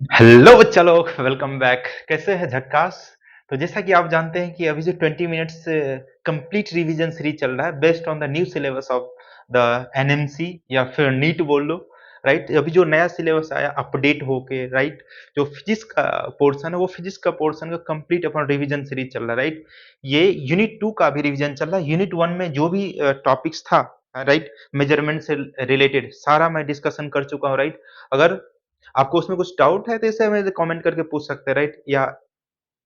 Hello चलो, welcome back. कैसे है झक्कास? तो जैसा कि आप जानते हैं कि अभी जो 20 मिनट्स कंप्लीट रिवीजन सीरीज चल रहा है based on the new syllabus of the NMC या फिर नीट बोल लो। राइट, अभी जो नया सिलेबस आया अपडेट होके, राइट, जो फिजिक्स का पोर्शन है वो फिजिक्स का पोर्शन का कंप्लीट अपन रिवीजन सीरीज चल रहा है। राइट, ये यूनिट 2 का भी रिवीजन चल रहा है। यूनिट 1 में जो भी टॉपिक्स था, राइट, मेजरमेंट से रिलेटेड सारा मैं डिस्कशन कर चुका हूँ। राइट, अगर आपको उसमें कुछ डाउट है तो इसे हमें कमेंट करके पूछ सकते हैं। राइट, या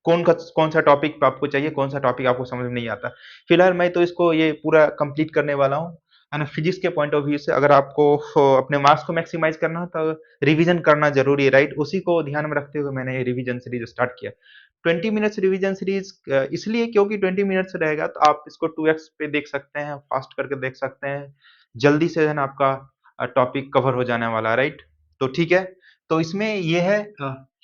कौन सा टॉपिक आपको चाहिए, कौन सा टॉपिक आपको समझ में नहीं आता। फिलहाल मैं तो इसको ये पूरा कंप्लीट करने वाला हूँ, है ना। फिजिक्स के पॉइंट ऑफ व्यू से अगर आपको अपने मार्क्स को मैक्सिमाइज करना हो तो रिवीजन करना जरूरी है। राइट, उसी को ध्यान में रखते हुए मैंने ये रिवीजन सीरीज स्टार्ट किया। 20 मिनट्स रिवीजन सीरीज इसलिए क्योंकि 20 मिनट्स रहेगा तो आप इसको 2x पे देख सकते हैं, फास्ट करके देख सकते हैं, जल्दी से है ना आपका टॉपिक कवर हो जाने वाला है। राइट, तो ठीक है। तो इसमें ये है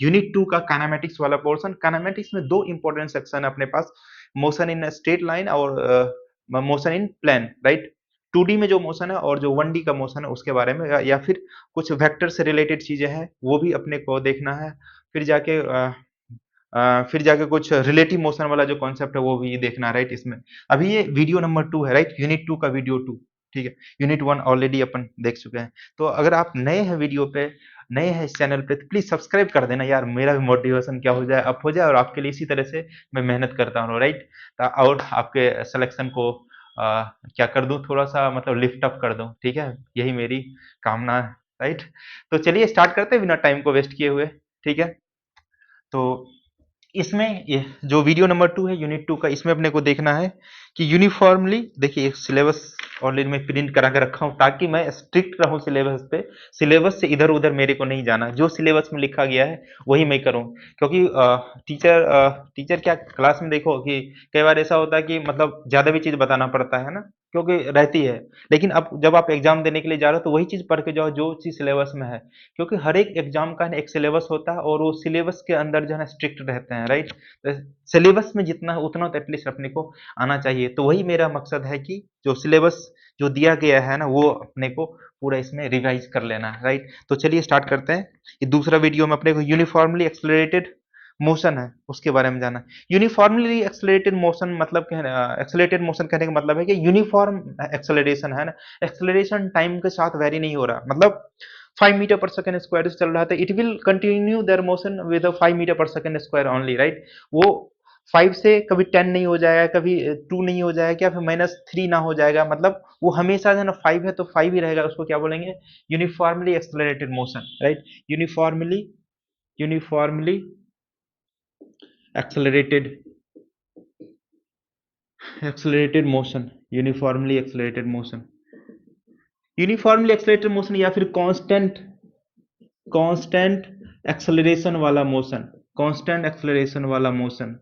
यूनिट 2 का काइनेमेटिक्स वाला पोर्शन। काइनेमेटिक्स में दो इंपॉर्टेंट सेक्शन है अपने पास, मोशन इन स्ट्रेट लाइन और motion in plane. Right, 2D में जो मोशन है और जो 1D का मोशन है उसके बारे में, या फिर कुछ वेक्टर से रिलेटेड चीजें हैं वो भी अपने को देखना है। फिर जाके कुछ रिलेटिव मोशन वाला जो कॉन्सेप्ट है वो भी देखना है। राइट, इसमें अभी ये वीडियो नंबर 2 है। राइट, यूनिट 2 का वीडियो 2। ठीक है, यूनिट 1 ऑलरेडी अपन देख चुके हैं। तो अगर आप नए हैं वीडियो पे, नए हैं इस चैनल पे, तो प्लीज सब्सक्राइब कर देना यार, मेरा भी मोटिवेशन क्या हो जाए, अप हो जाए, और आपके लिए इसी तरह से मैं मेहनत करता हूँ। राइट, और आपके सिलेक्शन को क्या कर दूं, थोड़ा सा मतलब लिफ्ट अप कर दूं। ठीक है, यही मेरी कामना है। राइट, तो चलिए स्टार्ट करते हैं बिना टाइम को वेस्ट किए हुए। ठीक है, तो इसमें ये जो वीडियो नंबर 2 है यूनिट 2 का, इसमें अपने को देखना है कि यूनिफॉर्मली, देखिए सिलेबस ऑलरेडी मैं प्रिंट करा के रखा हूं ताकि मैं स्ट्रिक्ट रहूं सिलेबस पे। सिलेबस से इधर उधर मेरे को नहीं जाना, जो सिलेबस में लिखा गया है वही मैं करूं। क्योंकि टीचर क्या क्लास में देखो कि कई बार ऐसा होता है कि मतलब ज्यादा भी चीज बताना पड़ता है ना, क्योंकि रहती है। लेकिन अब जब आप एग्जाम देने के लिए जा रहे हो तो वही चीज पढ़ के जाओ जो चीज सिलेबस में है। क्योंकि हर एक एग्जाम का एक सिलेबस होता है और वो सिलेबस के अंदर जो है स्ट्रिक्ट रहते हैं। राइट, सिलेबस में जितना है उतना तो एटलीस्ट अपने को आना चाहिए। तो वही मेरा मकसद है कि जो सिलेबस जो दिया गया है ना वो अपने को पूरा इसमें रिवाइज कर लेना है। राइट, तो चलिए स्टार्ट करते हैं। ये दूसरा वीडियो में अपने को यूनिफॉर्मली एक्सलरेटेड मोशन है उसके बारे में जाना। यूनिफॉर्मली एक्सलरेटेड मोशन मतलब एक्सलरेटेड मोशन कहने का मतलब है कि यूनिफॉर्म एक्सलरेशन है ना। एक्सलरेशन टाइम के साथ वेरी नहीं हो रहा, मतलब 5 मीटर पर सेकंड स्क्वायर से चल रहा था, it will continue their motion with 5 metre per second square only. Right, वो 5 से कभी 10 नहीं हो जाएगा, कभी 2 नहीं हो जाएगा, क्या फिर -3 ना हो जाएगा, मतलब वो हमेशा जो है ना 5 है तो 5 ही रहेगा। उसको क्या बोलेंगे? Uniformly accelerated motion. Right, uniformly uniformly accelerated accelerated motion, uniformly accelerated motion, uniformly accelerated motion या फिर कांस्टेंट कांस्टेंट एक्सेलरेशन वाला मोशन। कांस्टेंट एक्सेलरेशन वाला मोशन,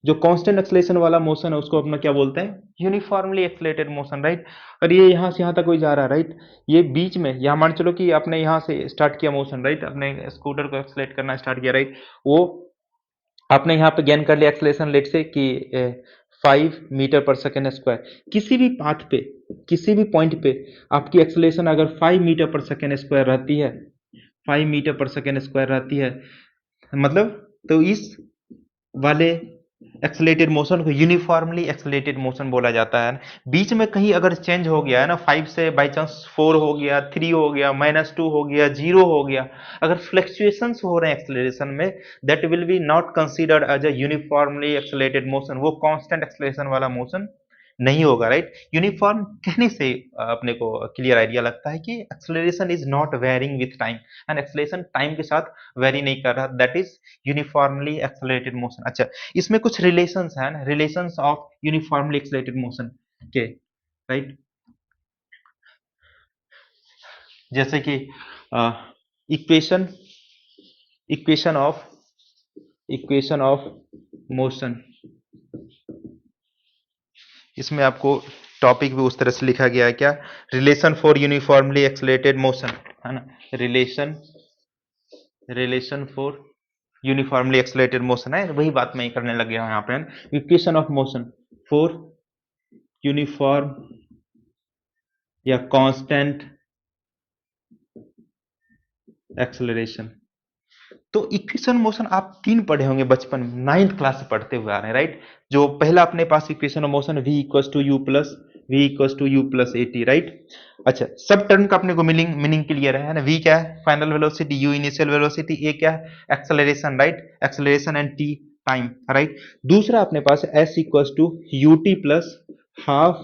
जो कांस्टेंट एक्सेलरेशन वाला मोशन है उसको अपना क्या बोलते हैं? Uniformly accelerated motion. राइट, और ये यहाँ से यहाँ तक कोई जा रहा है। राइट, ये बीच में यहाँ मान चलो कि आपने यहाँ से स्टार्ट किया मोशन। राइट, अपने स्कूटर को एक्सेलरेट करना स्टार्ट किया। राइट, वो आपने यहाँ पे गेन कर लिया एक्सेलरेशन लेट से कि 5 मीटर पर सेकेंड स्क्वायर। किसी भी पाथ पे, किसी भी पॉइंट पे आपकी एक्सेलरेशन अगर 5 मीटर पर सेकेंड स्क्वायर रहती है, 5 मीटर पर सेकेंड स्क्वायर रहती है, मतलब तो इस वाले एक्सेलरेटेड मोशन को यूनिफॉर्मली एक्सेलरेटेड मोशन बोला जाता है। बीच में कहीं अगर चेंज हो गया है ना, 5 से बाई चांस 4 हो गया, 3 हो गया, -2 हो गया, 0 हो गया, अगर फ्लक्चुएशंस हो रहे हैं एक्सेलरेशन में, that will be not considered as a uniformly accelerated motion. वो कांस्टेंट एक्सेलरेशन वाला मोशन नहीं होगा। राइट, यूनिफॉर्म कहने से अपने को क्लियर आइडिया लगता है कि acceleration is not varying with time, and acceleration time के साथ वेरी नहीं कर रहा, that is uniformly accelerated motion. अच्छा, इसमें कुछ रिलेशंस हैं ना, relations of uniformly accelerated motion के। राइट, जैसे कि equation equation of equation of motion, इसमें आपको टॉपिक भी उस तरह से लिखा गया है क्या? Relation for uniformly accelerated motion, है ना। Relation relation for uniformly accelerated motion है, वही बात मैं करने लग गया हूं यहाँ पे। Equation of motion for uniform या कांस्टेंट एक्सेलरेशन। तो इक्वेशन मोशन आप 3 पढ़े होंगे बचपन में, 9th क्लास से पढ़ते हुए आ रहे हैं, राइट। जो पहला अपने पास equation of motion v equals to u plus a t, right. अच्छा, सब टर्म का अपने को मीनिंग क्लियर है ना। v क्या है, final velocity, u initial velocity, a क्या है, acceleration, right, acceleration, and t time, right. दूसरा अपने पास s equals to U T plus half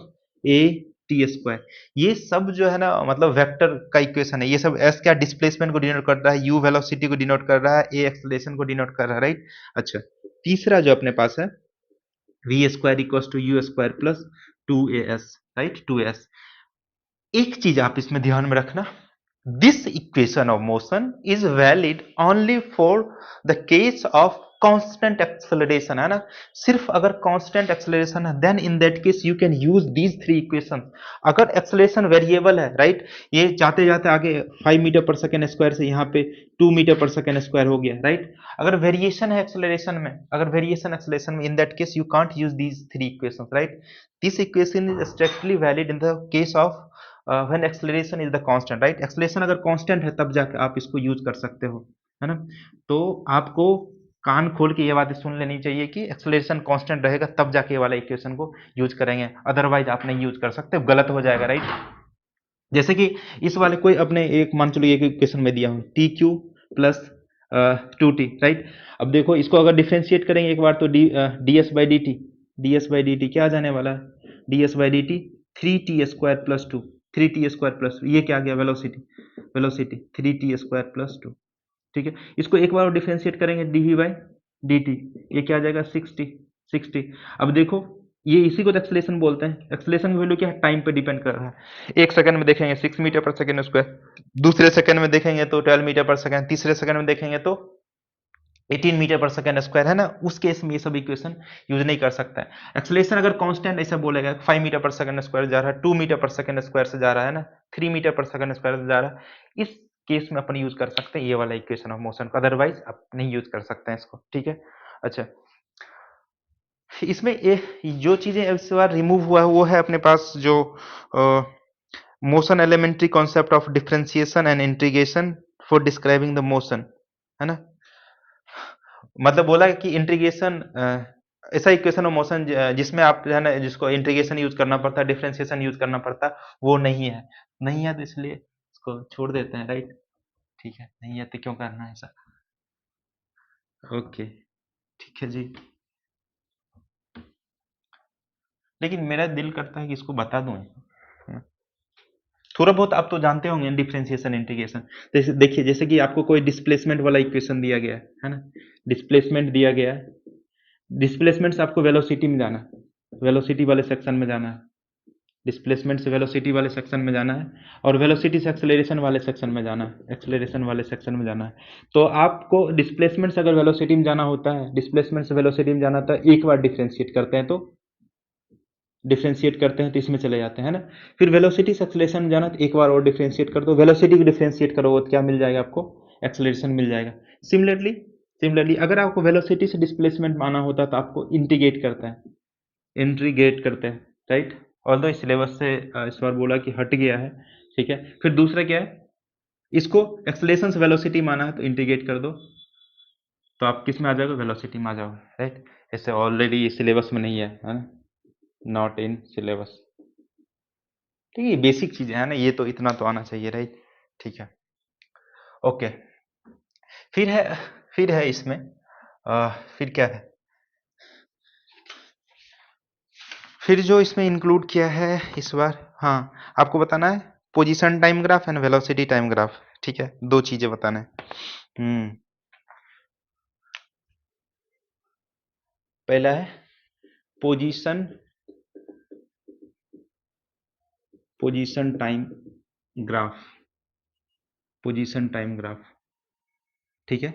a T square. ये सब जो है ना मतलब वेक्टर का इक्वेशन है। ये सब s क्या डिस्प्लेसमेंट को डिनोट कर रहा है, u वेलोसिटी को डिनोट कर रहा है, a एक्सेलरेशन को डिनोट कर रहा है, राइट। अच्छा, तीसरा जो अपने पास है v square equals to U square plus 2as, right, 2as। एक चीज आप इसमें ध्यान में रखना, this equation of motion is valid only for the case of constant acceleration, है ना। सिर्फ अगर कांस्टेंट एक्सेलरेशन है, then in that case you can use these three equation. अगर एक्सेलरेशन वेरिएबल है, राइट, ये जाते जाते आगे 5 मीटर पर सेकेंड स्क्वायर से यहाँ पे 2 मीटर पर सेकेंड स्क्वायर हो गया, राइट। अगर वेरिएशन है एक्सेलरेशन में, अगर वेरिएशन एक्सेलरेशन में, इन that case you can't use these three equation, right. This equation is strictly valid in the case of when acceleration is the constant, right. Acceleration अगर constant है तब जाके आप इसको यूज कर सकते हो, है ना। तो आपको कान खोल के ये बात सुन लेनी चाहिए कि एक्सेलरेशन कांस्टेंट रहेगा तब जाके ये वाला इक्वेशन को यूज करेंगे, अदरवाइज आप नहीं यूज कर सकते, गलत हो जाएगा, राइट। जैसे कि इस वाले कोई अपने एक मान चलो एक इक्वेशन में दिया हूं T Q plus 2t, right. अब देखो इसको अगर डिफ्रेंशिएट करेंगे एक बार तो D S by D T क्या आ जाने वाला है, D S by D T 3t² + 2, 3t² + ये क्या आ गया, वेलोसिटी 3t² + 2, ठीक है। इसको एक बार डिफ्रेंशिएट करेंगे dv बाई dt, ये क्या आ जाएगा 60। अब देखो ये इसी को तो एक्सेलरेशन बोलते हैं। एक्सेलरेशन की वैल्यू क्या है, टाइम पे डिपेंड कर रहा है। एक सेकंड में देखेंगे 6 मीटर पर सेकंड स्क्वायर, दूसरे सेकंड में देखेंगे तो 12 मीटर पर सेकंड, तीसरे सेकंड में देखेंगे तो 18 मीटर पर सेकंड स्क्वायर, है ना। उस केस में ये सब इक्वेशन यूज नहीं कर सकता है। एक्सेलरेशन अगर कांस्टेंट ऐसा बोलेगा 5 मीटर पर सेकंड स्क्वायर जा रहा है, 2 मीटर पर सेकंड स्क्वायर से जा रहा है ना, 3 मीटर पर सेकंड स्क्वायर से जा रहा है, इस केस में अपन यूज कर सकते हैं ये वाला इक्वेशन ऑफ मोशन को, अदरवाइज आप नहीं यूज कर सकते हैं इसको, ठीक है। अच्छा, इसमें जो चीजें इस बार रिमूव हुआ है वो है अपने पास जो motion elementary concept of differentiation and integration for describing the motion, है ना। मतलब बोला कि इंटीग्रेशन ऐसा इक्वेशन ऑफ मोशन जिसमें आप जो है ना जिसको इंटीग्रेशन यूज करना पड़ता है, डिफरेंशिएशन यूज करना पड़ता है, वो नहीं है तो इसलिए इसको छोड़ देते हैं, राइट। ठीक है, नहीं है तो क्यों करना है ऐसा। ओके, ठीक है जी। लेकिन मेरा दिल करता है कि इसको बता दूं, थोड़ा बहुत आप तो जानते होंगे डिफरेंशिएशन इंटीग्रेशन। जैसे देखिए, जैसे कि आपको कोई डिस्प्लेसमेंट वाला इक्वेशन दिया गया है ना, डिस्प्लेसमेंट दिया गया है, डिस्प्लेसमेंट से आपको वेलोसिटी में जाना है, वेलोसिटी वाले सेक्शन में जाना है, डिस्प्लेसमेंट से वेलोसिटी वाले सेक्शन में जाना है, और वेलोसिटी से एक्सेलरेशन वाले सेक्शन में जाना है, एक्सेलरेशन वाले सेक्शन में जाना है। तो आपको डिस्प्लेसमेंट से अगर वेलोसिटी में जाना होता है, डिस्प्लेसमेंट से वेलोसिटी में जाना होता है, एक बार डिफ्रेंशिएट करते हैं तो इसमें चले जाते हैं ना। फिर वेलोसिटी से एक्सेलरेशन में जाना तो एक बार और डिफ्रेंशिएट कर दो, वेलोसिटी को डिफ्रेंशिएट करो तो क्या मिल जाएगा आपको, एक्सेलरेशन मिल जाएगा। सिमिलरली अगर आपको वेलोसिटी से डिस्प्लेसमेंट माना होता है तो आपको इंटीग्रेट करते हैं, राइट। ऑल्दो सिलेबस से इस बार बोला कि हट गया है, ठीक है। फिर दूसरा क्या है, इसको एक्सेलरेशन से वेलोसिटी माना है तो इंटीग्रेट कर दो, तो आप किस में आ जाओगे, वेलोसिटी में आ जाओगे, राइट। ऐसे ऑलरेडी सिलेबस में नहीं है ना, नॉट इन सिलेबस, ठीक है। बेसिक चीजें है ना, ये तो इतना तो आना चाहिए, राइट, ठीक है। ओके, फिर है इसमें फिर क्या है, फिर जो इसमें इंक्लूड किया है इस बार, हाँ, आपको बताना है position time graph and velocity time graph, ठीक है, दो चीजें बताना है। पहला है position time graph, position time graph, ठीक है।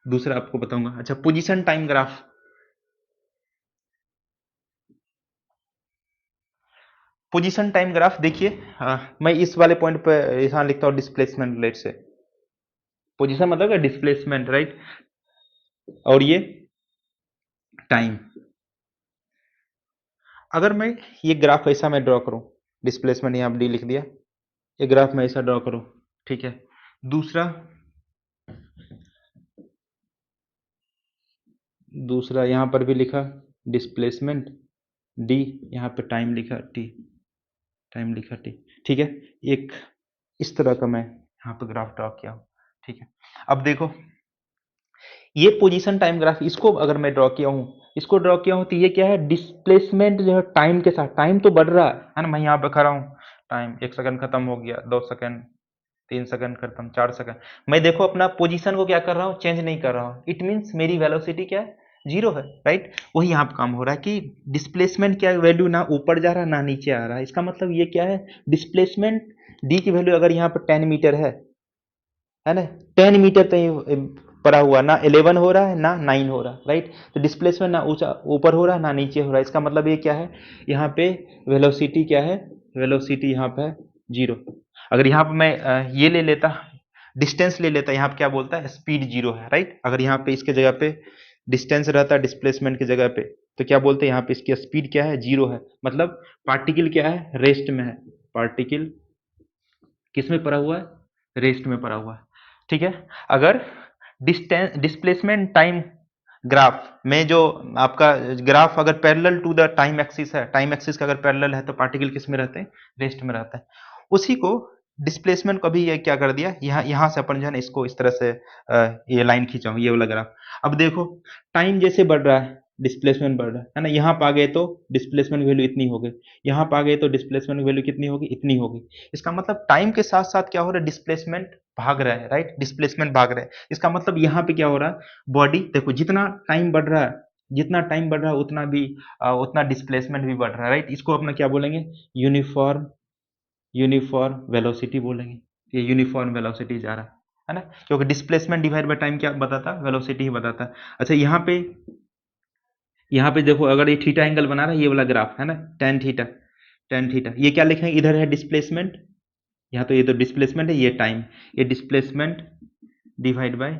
दूसरा आपको बताऊंगा। अच्छा, पोजीशन टाइम ग्राफ, देखिए, मैं इस वाले पॉइंट पे यहाँ लिखता हूँ डिस्प्लेसमेंट रिलेट से, पोजीशन मतलब डिस्प्लेसमेंट, राइट, और ये टाइम। अगर मैं ये ग्राफ ऐसा मैं ड्रॉ करूं, डिस्प्लेसमेंट यहाँ डी लिख दिया, ये ग्राफ मैं ऐसा ड्रॉ करूं, ठीक है। दूसरा दूसरा यहाँ पर भी लिखा डिस्प्लेसमेंट डी, यहाँ पे टाइम लिखा टी, टाइम लिखा टी। ठीक है, एक इस तरह का मैं यहाँ पे ग्राफ ड्रॉ किया हूँ। ठीक है, अब देखो ये पोजीशन टाइम ग्राफ, इसको अगर मैं ड्रॉ किया हूँ, इसको ड्रॉ किया हूँ तो ये क्या है, डिस्प्लेसमेंट जो है टाइम के साथ, टाइम तो बढ़ रहा है ना, मैं यहाँ पे खड़ा हूँ, टाइम 1 सेकंड खत्म हो गया, 2 सेकंड, 3 सेकंड खत्म, 4 सेकंड, मैं देखो अपना पोजीशन को क्या कर रहा हूँ, चेंज नहीं कर रहा हूँ। इट मीन्स मेरी वेलोसिटी क्या है, जीरो है, राइट। वही यहाँ पे काम हो रहा है कि डिस्प्लेसमेंट क्या वैल्यू ना ऊपर जा रहा है ना नीचे आ रहा है। इसका मतलब ये क्या है, डिस्प्लेसमेंट डी की वैल्यू अगर यहाँ पर 10 मीटर है ना, 10 मीटर तक पड़ा हुआ, ना 11 हो रहा है ना 9 हो रहा है, राइट। तो डिस्प्लेसमेंट ना ऊंचा ऊपर हो रहा है ना नीचे हो रहा है। इसका मतलब ये क्या है, यहाँ पे वेलोसिटी क्या है, वेलोसिटी यहाँ पे है जीरो। अगर यहाँ पे मैं ये ले लेता, डिस्टेंस ले लेता, यहाँ पे क्या बोलता है, स्पीड जीरो है, राइट। अगर यहाँ पे इसके जगह पे डिस्टेंस रहता डिस्प्लेसमेंट की जगह पे, तो क्या बोलते हैं, यहाँ पे इसकी स्पीड क्या है, जीरो है। मतलब पार्टिकल क्या है, रेस्ट में है, पार्टिकल किस में पड़ा हुआ है, रेस्ट में पड़ा हुआ है। ठीक है, अगर डिस्टेंस डिस्प्लेसमेंट टाइम ग्राफ में जो आपका ग्राफ अगर parallel to the time axis है, टाइम एक्सिस का अगर पैरेलल है, तो पार्टिकल किस में रहते हैं, रेस्ट में रहता है। उसी को डिस्प्लेसमेंट को भी ये क्या कर दिया, यहाँ से अपन जो है ना इसको इस तरह से ये लाइन खींचा हूं, ये वाला ग्राफ। अब देखो टाइम जैसे बढ़ रहा है, डिस्प्लेसमेंट बढ़ रहा है ना, यहाँ पा गए तो डिस्प्लेसमेंट वैल्यू इतनी हो गई, यहाँ पा गए तो डिस्प्लेसमेंट वैल्यू कितनी होगी, इतनी होगी। इसका मतलब टाइम के साथ साथ क्या हो रहा है, डिस्प्लेसमेंट भाग रहा है, राइट, डिस्प्लेसमेंट भाग रहा है। इसका मतलब यहाँ पे क्या हो रहा है, बॉडी देखो जितना टाइम बढ़ रहा है, जितना टाइम बढ़ रहा है उतना भी उतना डिस्प्लेसमेंट भी बढ़ रहा है, राइट। इसको अपना क्या बोलेंगे, यूनिफॉर्म, यूनिफॉर्म वेलोसिटी बोलेंगे। ये यूनिफॉर्म वेलोसिटी जा रहा है ना, क्योंकि डिस्प्लेसमेंट डिवाइड बाय टाइम क्या बताता है, वेलोसिटी ही बताता है। अच्छा यहाँ पे देखो अगर ये थीटा एंगल बना रहा है, ये वाला ग्राफ है ना, टेन थीटा, टेन थीटा, ये क्या लिखेंगे, इधर है डिस्प्लेसमेंट, यहाँ तो ये तो डिस्प्लेसमेंट है, ये टाइम, ये displacement divide by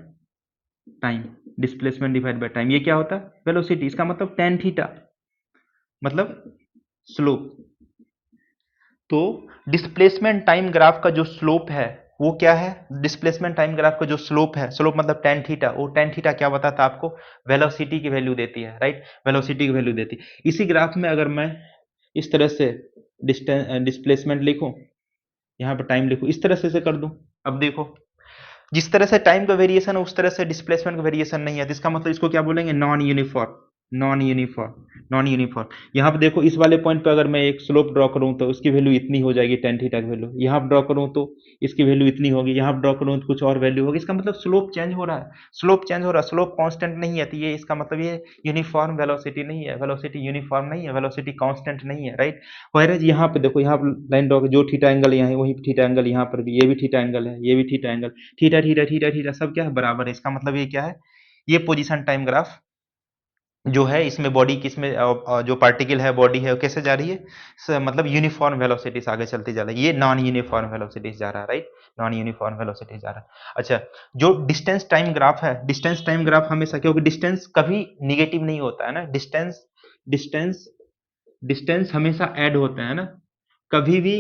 time, displacement divide by time, ये क्या होता है, वेलोसिटी। इसका मतलब टेन थीटा मतलब स्लोप। तो डिस्प्लेसमेंट टाइम ग्राफ का जो स्लोप है वो क्या है, डिस्प्लेसमेंट टाइम ग्राफ का जो स्लोप है, स्लोप मतलब टेन थीटा, वो टेन थीटा क्या बताता है आपको, वेलोसिटी की वैल्यू देती है, राइट, वेलोसिटी की वैल्यू देती है। इसी ग्राफ में अगर मैं इस तरह से डिस्प्लेसमेंट लिखूं, यहाँ पर टाइम लिखूं, इस तरह से कर दूं, अब देखो जिस तरह से टाइम का वेरिएशन है उस तरह से डिस्प्लेसमेंट का वेरिएशन नहीं है, तो इसका मतलब इसको क्या बोलेंगे, non uniform, non uniform, non uniform. यहाँ पे देखो इस वाले पॉइंट पे अगर मैं एक स्लोप ड्रॉ करूँ तो उसकी वैल्यू इतनी हो जाएगी, टेन थीटा की वैल्यू, यहाँ पे ड्रॉ करूँ तो इसकी वैल्यू इतनी होगी, यहाँ पे ड्रॉ करूँ तो कुछ और वैल्यू होगी। इसका मतलब स्लोप चेंज हो रहा है, स्लोप चेंज हो रहा है, स्लोप कांस्टेंट नहीं है। तो ये इसका मतलब ये यूनिफॉर्म वेलोसिटी नहीं है, वेलोसिटी यूनिफॉर्म नहीं है, वेलोसिटी कांस्टेंट नहीं है, राइट। वह यहाँ पे देखो, यहाँ पे लाइन ड्रॉ, जो थीटा एंगल यहाँ है वही थीटा एंगल यहाँ पर भी, ये भी थीटा एंगल है, ये भी theta angle, theta theta theta theta सब क्या है, बराबर है। इसका मतलब ये क्या है, ये पोजीशन टाइम ग्राफ जो है इसमें बॉडी किसमें जो पार्टिकल है, बॉडी है, वो कैसे जा रही है, मतलब यूनिफॉर्म वेलोसिटी से आगे चलती जा रही है। ये नॉन यूनिफॉर्म वेलोसिटी से जा रहा है, राइट, नॉन यूनिफॉर्म वेलोसिटी जा रहा है। अच्छा, जो डिस्टेंस टाइम ग्राफ है, डिस्टेंस टाइम ग्राफ हमेशा, क्योंकि डिस्टेंस कभी निगेटिव नहीं होता है ना, डिस्टेंस डिस्टेंस डिस्टेंस हमेशा ऐड होता है ना, कभी भी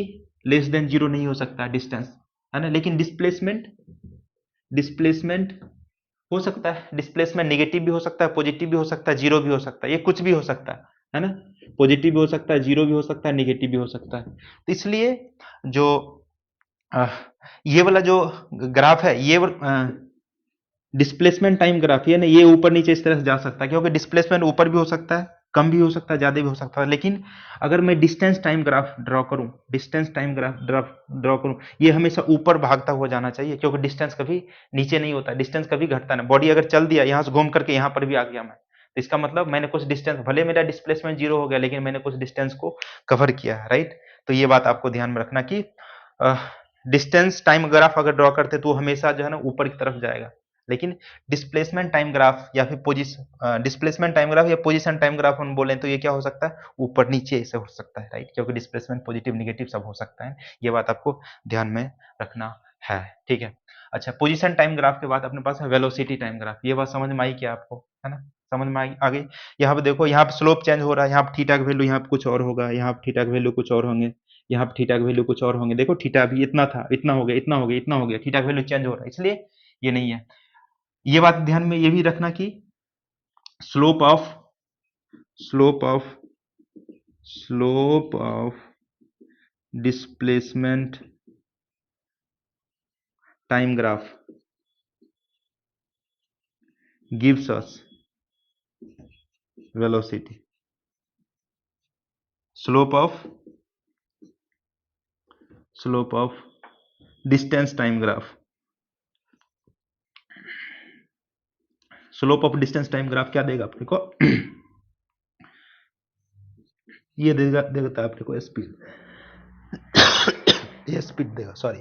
लेस देन जीरो नहीं हो सकता डिस्टेंस, है ना। लेकिन डिस्प्लेसमेंट डिस्प्लेसमेंट हो सकता है, डिस्प्लेसमेंट नेगेटिव भी हो सकता है, पॉजिटिव भी हो सकता है, जीरो भी हो सकता है, ये कुछ भी हो सकता है ना, पॉजिटिव भी हो सकता है, जीरो भी हो सकता है, नेगेटिव भी हो सकता है। तो इसलिए जो अ, ये वाला जो ग्राफ है, ये डिस्प्लेसमेंट टाइम ग्राफ, ये ना, ये ऊपर नीचे इस तरह से जा सकता है, क्योंकि डिस्प्लेसमेंट ऊपर भी हो सकता है, कम भी हो सकता है, ज्यादा भी हो सकता है। लेकिन अगर मैं डिस्टेंस टाइम ग्राफ ड्रॉ करूं, डिस्टेंस टाइम ग्राफ ड्रॉ करूं, ये हमेशा ऊपर भागता हुआ जाना चाहिए, क्योंकि डिस्टेंस कभी नीचे नहीं होता, डिस्टेंस कभी घटता नहीं। बॉडी अगर चल दिया, यहाँ से घूम करके यहाँ पर भी आ गया मैं, तो इसका मतलब मैंने कुछ डिस्टेंस, भले मेरा डिस्प्लेसमेंट जीरो हो गया, लेकिन मैंने कुछ डिस्टेंस को कवर किया है, राइट। तो ये बात आपको ध्यान में रखना कि डिस्टेंस टाइम ग्राफ अगर ड्रॉ करते तो हमेशा जो है ना ऊपर की तरफ जाएगा। लेकिन डिस्प्लेसमेंट टाइम ग्राफ या फिर पोजीशन डिस्प्लेसमेंट टाइम ग्राफ या पोजीशन टाइम ग्राफ हम बोलें तो ये क्या हो सकता है, ऊपर नीचे से हो सकता है, राइट, क्योंकि डिस्प्लेसमेंट पॉजिटिव नेगेटिव सब हो सकता है। ये बात आपको ध्यान में रखना है, ठीक है। अच्छा, पोजीशन टाइम ग्राफ के बाद अपने पास है वेलोसिटी टाइम ग्राफ। ये बात समझ में आई क्या आपको, है ना, समझ में आ गई। यहाँ पे देखो, यहाँ पे स्लोप चेंज हो रहा है, यहाँ पे थीटा का वैल्यू यहाँ पे कुछ और होगा, यहाँ पे थीटा का वैल्यू कुछ और होंगे, यहाँ पे थीटा का वैल्यू कुछ और होंगे। देखो थीटा अभी इतना था, इतना हो गया, इतना हो गया, इतना हो गया, थीटा का वैल्यू चेंज हो रहा है, इसलिए ये नहीं है। ये बात ध्यान में ये भी रखना कि slope of slope of slope of displacement time graph gives us velocity. Slope of distance time graph. Slope of distance time graph क्या देगा अपने को? ये देगा देता है अपने को स्पीड, ये स्पीड देगा, सॉरी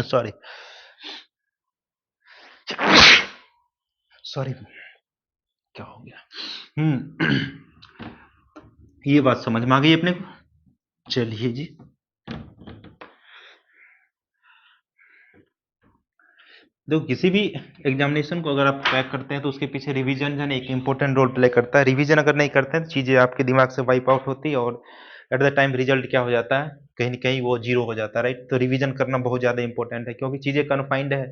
सॉरी सॉरी क्या हो गया? ये बात समझ में आ गई अपने को। चलिए जी, देखो किसी भी एग्जामिनेशन को अगर आप क्रैक करते हैं तो उसके पीछे रिवीजन जो है एक इंपॉर्टेंट रोल प्ले करता है। रिवीजन अगर नहीं करते हैं तो चीज़ें आपके दिमाग से वाइप आउट होती है और एट द टाइम रिजल्ट क्या हो जाता है, कहीं ना कहीं वो जीरो हो जाता है, राइट। तो रिवीजन करना बहुत ज़्यादा इंपॉर्टेंट है क्योंकि चीज़ें कन्फाइंड है,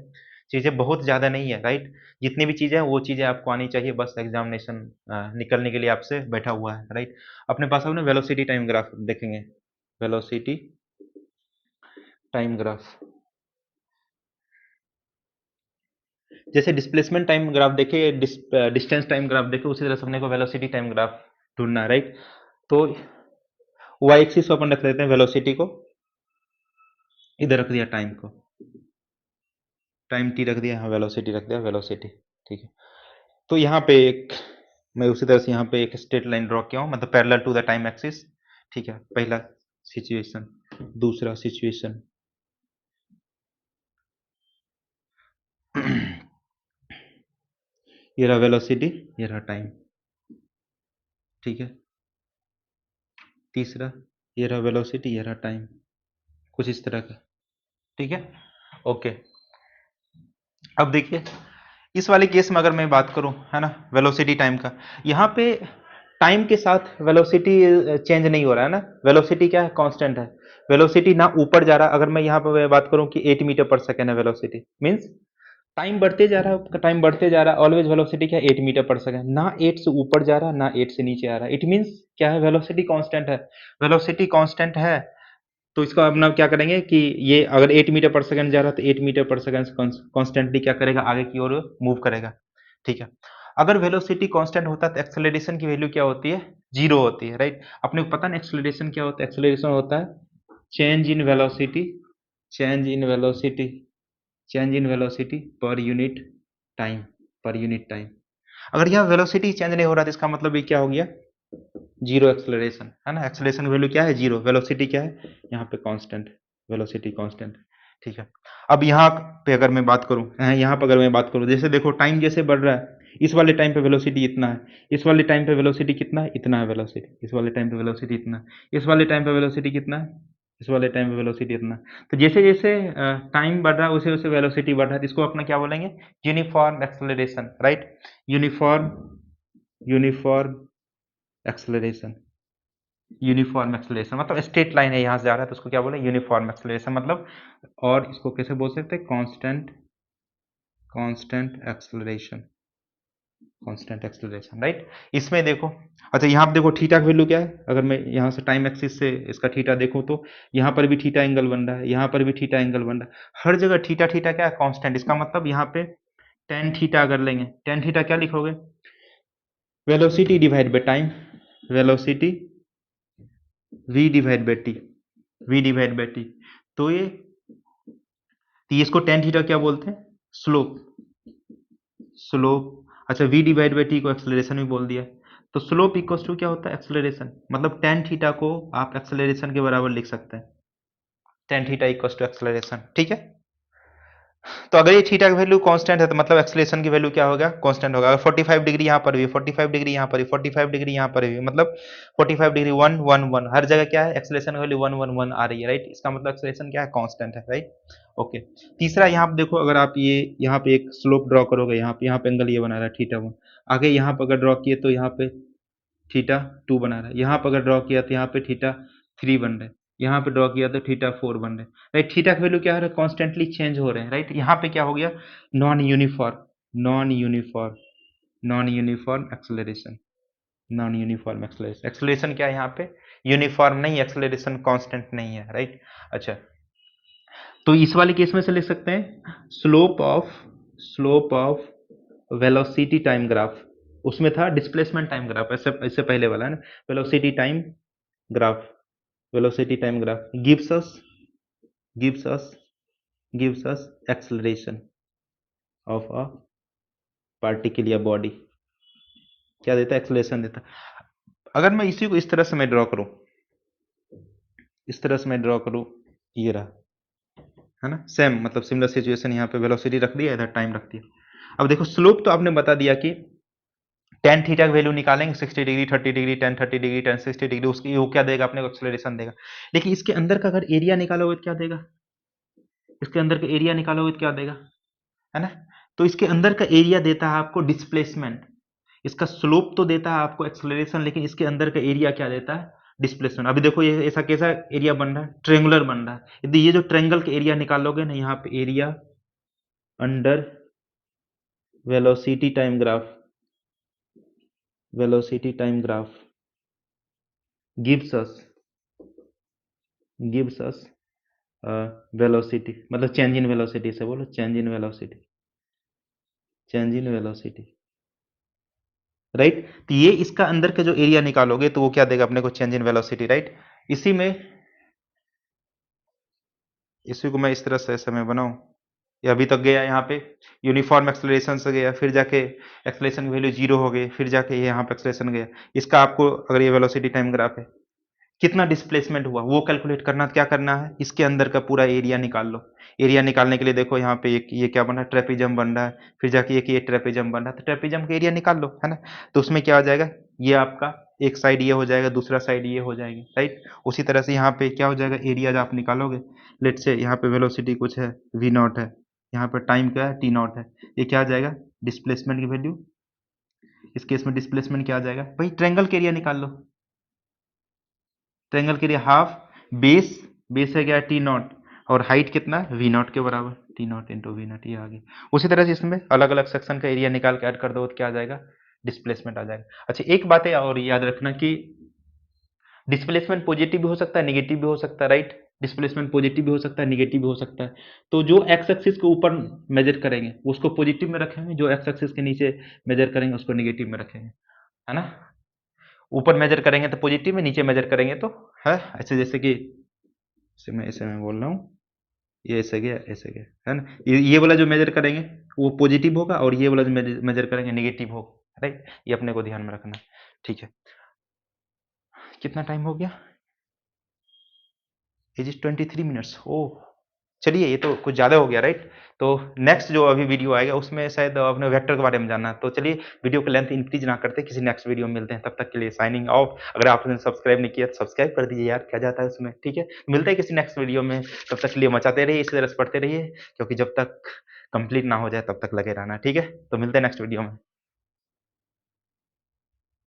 चीज़ें बहुत ज़्यादा नहीं है, राइट। जितनी भी चीज़ें हैं वो चीज़ें आपको आनी चाहिए, बस एग्जामिनेशन निकलने के लिए आपसे बैठा हुआ है, राइट। अपने पास अपने वेलोसिटी टाइम ग्राफ देखेंगे, वेलोसिटी टाइम ग्राफ। जैसे डिस्प्लेसमेंट टाइम ग्राफ देखे, डिस्टेंस टाइम ग्राफ देखे, उसी तरह से अपने को वेलोसिटी टाइम ग्राफ ढूंढना है, राइट। तो वाई एक्सिस को अपन रख लेते हैं, वेलोसिटी को इधर रख दिया, टाइम को टाइम टी रख दिया, हाँ वेलोसिटी रख दिया, वेलोसिटी, ठीक है। तो यहाँ पे एक मैं उसी तरह से यहाँ पे एक स्ट्रेट लाइन ड्रॉ किया हूँ, मतलब parallel to the time axis, ठीक है। पहला सिचुएशन, दूसरा सिचुएशन ये रहा वेलोसिटी, ये रहा टाइम, ठीक है। तीसरा ये रहा वेलोसिटी, ये रहा टाइम, कुछ इस तरह का, ठीक है, ओके। अब देखिए इस वाले केस में अगर मैं बात करूं, है ना, वेलोसिटी टाइम का, यहाँ पे टाइम के साथ वेलोसिटी चेंज नहीं हो रहा है ना, वेलोसिटी क्या है, कांस्टेंट है। वेलोसिटी ना ऊपर जा रहा, अगर मैं यहाँ पे बात करूं कि 8 मीटर पर सेकेंड है वेलोसिटी, मींस टाइम बढ़ते जा रहा है, टाइम बढ़ते जा रहा है, ऑलवेज वेलोसिटी क्या है, 8 मीटर पर सेकेंड, ना 8 से ऊपर जा रहा ना 8 से नीचे आ रहा, इट मींस क्या है, वेलोसिटी कांस्टेंट है। वेलोसिटी कांस्टेंट है तो इसका अपना क्या करेंगे कि ये अगर 8 मीटर पर सेकंड जा रहा है तो 8 मीटर पर सेकंड कॉन्स्टेंटली क्या करेगा, आगे की ओर मूव करेगा, ठीक है। अगर वेलोसिटी कांस्टेंट होता है तो एक्सेलरेशन की वैल्यू क्या होती है, जीरो होती है, राइट। अपने को पता नहीं एक्सेलरेशन क्या होता है, एक्सेलरेशन होता है change in velocity, change in velocity, change in velocity per unit time, per unit time. अगर यहाँ वेलोसिटी चेंज नहीं हो रहा तो इसका मतलब ये क्या हो गया, जीरो एक्सेलरेशन, है ना। एक्सेलरेशन वैल्यू क्या है, जीरो। वेलोसिटी क्या है, यहाँ पे कांस्टेंट, वेलोसिटी कांस्टेंट, ठीक है। अब यहाँ पे अगर मैं बात करूँ, यहाँ पे अगर मैं बात करूँ, जैसे देखो टाइम जैसे बढ़ रहा है, इस वाले टाइम पे वेलोसिटी इतना है, इस वाले टाइम पे वेलोसिटी कितना है, इतना है वेलोसिटी, इस वाले टाइम पे वेलोसिटी इतना है, इस वाले टाइम पे वेलोसिटी कितना है, इस वाले टाइम पे वेलोसिटी इतना है। तो जैसे जैसे टाइम बढ़ रहा है वैसे वैसे वेलोसिटी बढ़ रहा है, तो इसको अपना क्या बोलेंगे, uniform acceleration, right. Uniform uniform acceleration, uniform acceleration मतलब स्ट्रेट लाइन है, यहाँ से जा रहा है तो उसको क्या बोले, यूनिफॉर्म एक्सेलरेशन मतलब, और इसको कैसे बोल सकते हैं, constant, constant acceleration, constant acceleration, right. इसमें देखो, अच्छा यहाँ पे देखो थीटा की वैल्यू क्या है, अगर मैं यहाँ से टाइम एक्सिस से इसका थीटा देखूँ तो यहाँ पर भी थीटा एंगल बन रहा है, यहाँ पर भी थीटा एंगल बन रहा है, हर जगह थीटा थीटा क्या है, कांस्टेंट। इसका मतलब यहाँ पे टेन थीटा अगर लेंगे, टेन थीटा क्या लिखोगे, velocity divide by time, velocity v divide by T, v divide by T. तो ये इसको टेन थीटा क्या बोलते हैं, स्लोप, स्लोप। अच्छा v डिवाइड बाई टी को एक्सेलरेशन भी बोल दिया, तो स्लोप इक्वल टू क्या होता है, एक्सेलरेशन। मतलब टेन थीटा को आप एक्सेलरेशन के बराबर लिख सकते हैं, tan theta equal to acceleration, ठीक है। तो अगर ये थीटा की वैल्यू कांस्टेंट है तो मतलब एक्सेलरेशन की वैल्यू क्या होगा, कांस्टेंट होगा। अगर 45 डिग्री यहाँ पर भी, 45 डिग्री यहाँ पर भी, 45 डिग्री यहाँ पर भी, मतलब 45 डिग्री 1 1 1, हर जगह क्या है, एक्सेलरेशन की वैल्यू 1 1 1 आ रही है, राइट। इसका मतलब एक्सेलरेशन क्या है, कांस्टेंट है, राइट। ओके। तीसरा यहाँ पे देखो, अगर आप ये यहाँ पे एक स्लोप ड्रॉ करोगे, यहाँ पे एंगल ये बना रहा है थीटा 1, आगे यहाँ पे अगर ड्रॉ किए तो यहाँ पे थीटा 2 बना रहा है, यहाँ पे अगर ड्रॉ किया तो यहाँ पे थीटा 3 बन रहा है, यहाँ पे ड्रॉ किया तो थीटा 4 बन रहे हैं, राइट। थीटा की वैल्यू क्या हो रहा है, कॉन्स्टेंटली चेंज हो रहे हैं, राइट। यहाँ पे क्या हो गया, non uniform, non uniform, non uniform acceleration, non uniform acceleration, acceleration क्या है यहाँ पे, यूनिफॉर्म नहीं, एक्सेलरेशन कांस्टेंट नहीं है, राइट। अच्छा, तो इस वाले केस में से लिख सकते हैं slope of velocity time graph, उसमें था डिस्प्लेसमेंट टाइम ग्राफ, ऐसे इससे पहले वाला है ना, velocity time graph, velocity time graph gives us gives us acceleration of a particle या बॉडी, क्या देता है, एक्सेलरेशन देता है। अगर मैं इसी को इस तरह से मैं ड्रॉ करूं, इस तरह से मैं ड्रॉ करूं, ये रहा, है ना, सेम मतलब सिमिलर सिचुएशन, यहाँ पे वेलोसिटी रख दिया, इधर टाइम रख दिया। अब देखो स्लोप तो आपने बता दिया कि टेन थीटा का वैल्यू निकालेंगे 60 डिग्री 30 डिग्री 10 30 डिग्री 10 60 डिग्री, उसकी वो क्या देगा अपने को, एक्सेलरेशन देगा। लेकिन इसके अंदर का अगर एरिया निकालोगे तो क्या देगा, इसके अंदर का एरिया निकालोगे तो क्या देगा, है ना। तो इसके अंदर का एरिया देता है आपको डिस्प्लेसमेंट, इसका स्लोप तो देता है आपको एक्सेलरेशन, लेकिन इसके अंदर का एरिया क्या देता है, डिस्प्लेसमेंट। अभी देखो ये ऐसा कैसा एरिया बन रहा है, ट्रेंगुलर बन रहा है। यदि ये जो ट्रेंगल का एरिया निकालोगे ना, यहाँ पे area under velocity time graph, velocity time graph gives us velocity, मतलब चेंज इन वेलोसिटी से बोलो, change in velocity, change in velocity, right. तो ये इसका अंदर का जो एरिया निकालोगे तो वो क्या देगा अपने को, चेंज इन वेलोसिटी, राइट। इसी में, इसी को मैं इस तरह से ऐसे मैं बनाऊं, ये अभी तक गया यहाँ पे यूनिफॉर्म एक्सेलरेशन से गया, फिर जाके एक्सेलरेशन की वैल्यू 0 हो गई, फिर जाके ये यहाँ पे एक्सेलरेशन गया। इसका आपको अगर ये वेलोसिटी टाइम ग्राफ है, कितना डिस्प्लेसमेंट हुआ वो कैलकुलेट करना, क्या करना है, इसके अंदर का पूरा एरिया निकाल लो। एरिया निकालने के लिए देखो यहाँ पे एक ये क्या बन रहा है, ट्रेपेजम बन रहा है, फिर जाके एक ये ट्रेपेजम बन रहा है, तो ट्रेपेजम का एरिया निकाल लो, है ना। तो उसमें क्या हो जाएगा, ये आपका एक साइड ये हो जाएगा, दूसरा साइड ये हो जाएगी, राइट। उसी तरह से यहाँ पे क्या हो जाएगा, एरिया जो आप निकालोगे, लेट से यहाँ पे वेलोसिटी कुछ है वी नॉट है, यहाँ पर टाइम क्या है टी नॉट है, ये क्या आ जाएगा, डिस्प्लेसमेंट की वैल्यू। इस केस में डिस्प्लेसमेंट क्या आ जाएगा भाई, ट्रेंगल के एरिया निकाल लो, ट्रेंगल के लिए हाफ बेस, बेस है क्या, टी नॉट, और हाइट कितना है, वी नॉट के बराबर, T naught into V naught, ये आ गया। उसी तरह से इसमें अलग अलग सेक्शन का एरिया निकाल के ऐड कर दो तो क्या आ जाएगा, डिस्प्लेसमेंट आ जाएगा। अच्छा एक बात है और याद रखना कि डिस्प्लेसमेंट पॉजिटिव भी हो सकता है, नेगेटिव भी हो सकता है, राइट। डिस्प्लेसमेंट पॉजिटिव भी हो सकता है, नेगेटिव भी हो सकता है। तो जो एक्स एक्सिस के ऊपर मेजर करेंगे उसको पॉजिटिव में रखेंगे, जो एक्स एक्सिस के नीचे मेजर करेंगे उसको नेगेटिव में रखेंगे, है ना। ऊपर मेजर करेंगे तो पॉजिटिव में, नीचे मेजर करेंगे तो है ऐसे, जैसे कि ऐसे मैं बोल रहा हूँ, ये ऐसे गया, है ना। ये वाला जो मेजर करेंगे वो पॉजिटिव होगा, और ये वाला जो मेजर करेंगे नेगेटिव होगा, राइट। ये अपने को ध्यान में रखना, ठीक है। कितना टाइम हो गया, इज इज 23 मिनट्स, ओह। चलिए ये तो कुछ ज़्यादा हो गया, राइट। तो नेक्स्ट जो अभी वीडियो आएगा उसमें शायद अपने वेक्टर के बारे में जानना है, तो चलिए वीडियो की लेंथ इंक्रीज ना करते, किसी नेक्स्ट वीडियो में मिलते हैं, तब तक के लिए साइनिंग ऑफ। अगर आपने सब्सक्राइब नहीं किया तो सब्सक्राइब कर दीजिए यार, क्या जाता है उसमें, ठीक है। मिलते हैं किसी नेक्स्ट वीडियो में, तब तक के लिए मचाते रहिए, इसी तरह से पढ़ते रहिए, क्योंकि जब तक कंप्लीट ना हो जाए तब तक लगे रहना, ठीक है। तो मिलते हैं नेक्स्ट वीडियो में।